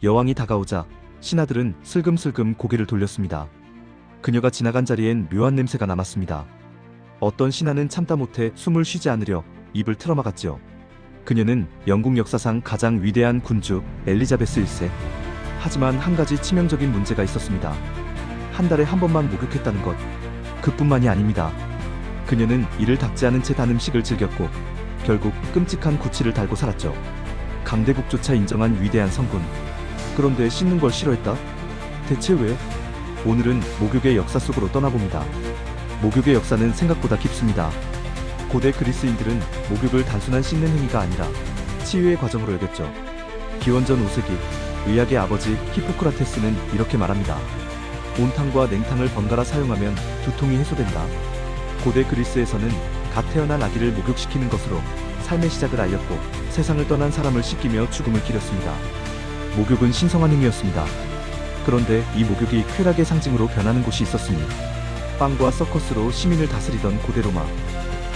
여왕이 다가오자 신하들은 슬금슬금 고개를 돌렸습니다. 그녀가 지나간 자리엔 묘한 냄새가 남았습니다. 어떤 신하는 참다 못해 숨을 쉬지 않으려 입을 틀어막았죠. 그녀는 영국 역사상 가장 위대한 군주 엘리자베스 1세. 하지만 한 가지 치명적인 문제가 있었습니다. 한 달에 한 번만 목욕했다는 것. 그뿐만이 아닙니다. 그녀는 이를 닦지 않은 채 단 음식을 즐겼고 결국 끔찍한 구취를 달고 살았죠. 강대국조차 인정한 위대한 성군. 그런데 씻는 걸 싫어했다? 대체 왜? 오늘은 목욕의 역사 속으로 떠나봅니다. 목욕의 역사는 생각보다 깊습니다. 고대 그리스인들은 목욕을 단순한 씻는 행위가 아니라 치유의 과정으로 여겼죠. 기원전 5세기 의학의 아버지 히포크라테스는 이렇게 말합니다. 온탕과 냉탕을 번갈아 사용하면 두통이 해소된다. 고대 그리스에서는 갓 태어난 아기를 목욕시키는 것으로 삶의 시작을 알렸고 세상을 떠난 사람을 씻기며 죽음을 기렸습니다. 목욕은 신성한 행위였습니다. 그런데 이 목욕이 쾌락의 상징으로 변하는 곳이 있었으니 빵과 서커스로 시민을 다스리던 고대 로마.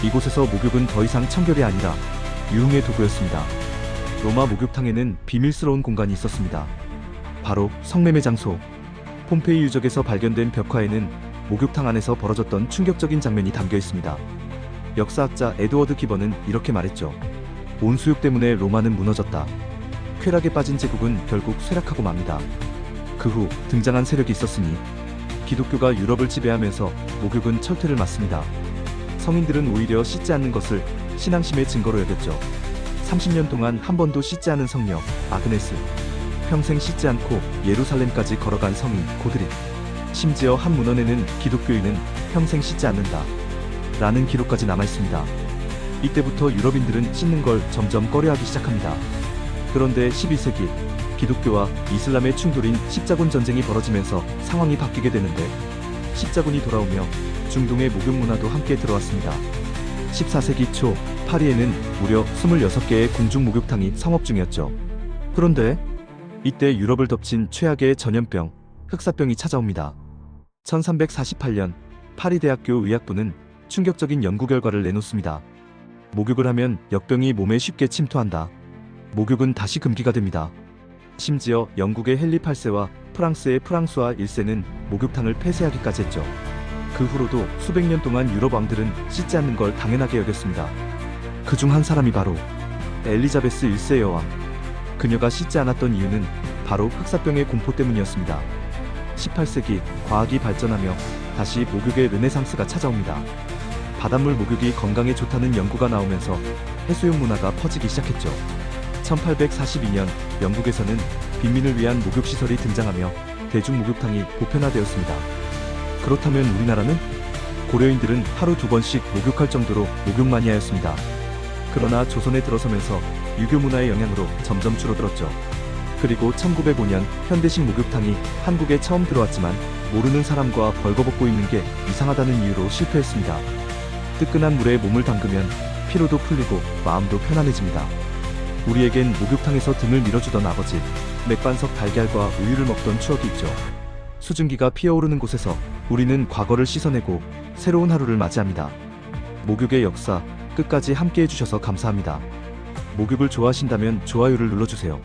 이곳에서 목욕은 더 이상 청결이 아니라 유흥의 도구였습니다. 로마 목욕탕에는 비밀스러운 공간이 있었습니다. 바로 성매매 장소. 폼페이 유적에서 발견된 벽화에는 목욕탕 안에서 벌어졌던 충격적인 장면이 담겨 있습니다. 역사학자 에드워드 기번은 이렇게 말했죠. 온수욕 때문에 로마는 무너졌다. 쾌락에 빠진 제국은 결국 쇠락하고 맙니다. 그 후 등장한 세력이 있었으니 기독교가 유럽을 지배하면서 목욕은 철퇴를 맞습니다. 성인들은 오히려 씻지 않는 것을 신앙심의 증거로 여겼죠. 30년 동안 한 번도 씻지 않은 성녀 아그네스. 평생 씻지 않고 예루살렘까지 걸어간 성인 고드릿. 심지어 한 문헌에는 기독교인은 평생 씻지 않는다 라는 기록까지 남아있습니다. 이때부터 유럽인들은 씻는 걸 점점 꺼려하기 시작합니다. 그런데 12세기 기독교와 이슬람의 충돌인 십자군 전쟁이 벌어지면서 상황이 바뀌게 되는데 십자군이 돌아오며 중동의 목욕 문화도 함께 들어왔습니다. 14세기 초 파리에는 무려 26개의 궁중 목욕탕이 상업 중이었죠. 그런데 이때 유럽을 덮친 최악의 전염병, 흑사병이 찾아옵니다. 1348년 파리 대학교 의학부는 충격적인 연구 결과를 내놓습니다. 목욕을 하면 역병이 몸에 쉽게 침투한다. 목욕은 다시 금기가 됩니다. 심지어 영국의 헨리 8세와 프랑스의 프랑수아 1세는 목욕탕을 폐쇄하기까지 했죠. 그 후로도 수백 년 동안 유럽 왕들은 씻지 않는 걸 당연하게 여겼습니다. 그중 한 사람이 바로 엘리자베스 1세 여왕. 그녀가 씻지 않았던 이유는 바로 흑사병의 공포 때문이었습니다. 18세기 과학이 발전하며 다시 목욕의 르네상스가 찾아옵니다. 바닷물 목욕이 건강에 좋다는 연구가 나오면서 해수욕 문화가 퍼지기 시작했죠. 1842년 영국에서는 빈민을 위한 목욕시설이 등장하며 대중목욕탕이 보편화되었습니다. 그렇다면 우리나라는? 고려인들은 하루 2번씩 목욕할 정도로 목욕 마니아였습니다. 그러나 조선에 들어서면서 유교 문화의 영향으로 점점 줄어들었죠. 그리고 1905년 현대식 목욕탕이 한국에 처음 들어왔지만 모르는 사람과 벌거벗고 있는 게 이상하다는 이유로 실패했습니다. 뜨끈한 물에 몸을 담그면 피로도 풀리고 마음도 편안해집니다. 우리에겐 목욕탕에서 등을 밀어주던 아버지, 맥반석 달걀과 우유를 먹던 추억이 있죠. 수증기가 피어오르는 곳에서 우리는 과거를 씻어내고 새로운 하루를 맞이합니다. 목욕의 역사 끝까지 함께 해주셔서 감사합니다. 목욕을 좋아하신다면 좋아요를 눌러주세요.